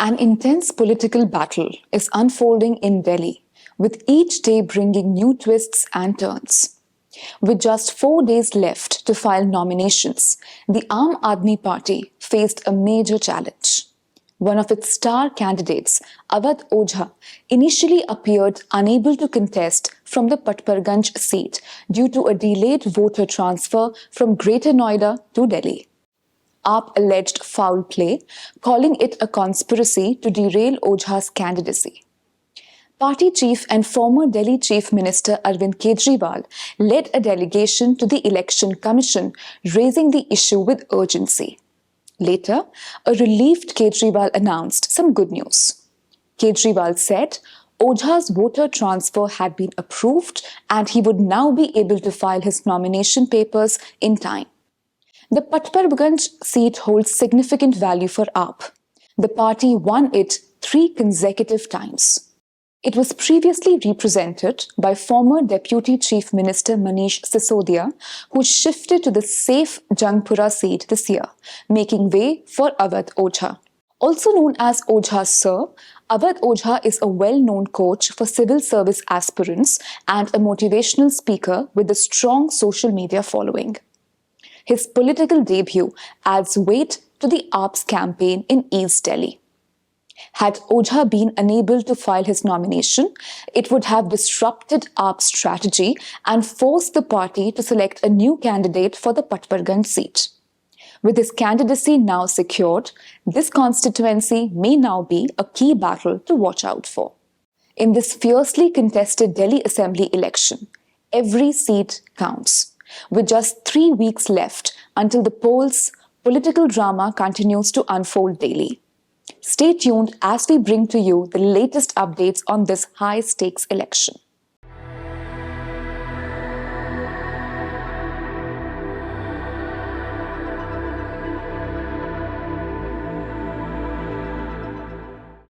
An intense political battle is unfolding in Delhi, with each day bringing new twists and turns. With just 4 days left to file nominations, the Aam Aadmi Party faced a major challenge. One of its star candidates, Avadh Ojha, initially appeared unable to contest from the Patparganj seat due to a delayed voter transfer from Greater Noida to Delhi. AAP alleged foul play, calling it a conspiracy to derail Ojha's candidacy. Party chief and former Delhi Chief Minister Arvind Kejriwal led a delegation to the Election Commission, raising the issue with urgency. Later, a relieved Kejriwal announced some good news. Kejriwal said Ojha's voter transfer had been approved and he would now be able to file his nomination papers in time. The Patparganj seat holds significant value for AAP. The party won it 3 consecutive times. It was previously represented by former Deputy Chief Minister Manish Sisodia, who shifted to the safe Jangpura seat this year, making way for Avadh Ojha. Also known as Ojha Sir, Avadh Ojha is a well-known coach for civil service aspirants and a motivational speaker with a strong social media following. His political debut adds weight to the AAP's campaign in East Delhi. Had Ojha been unable to file his nomination, it would have disrupted AAP's strategy and forced the party to select a new candidate for the Patparganj seat. With his candidacy now secured, this constituency may now be a key battle to watch out for. In this fiercely contested Delhi Assembly election, every seat counts. With just 3 weeks left until the polls, political drama continues to unfold daily. Stay tuned as we bring to you the latest updates on this high-stakes election.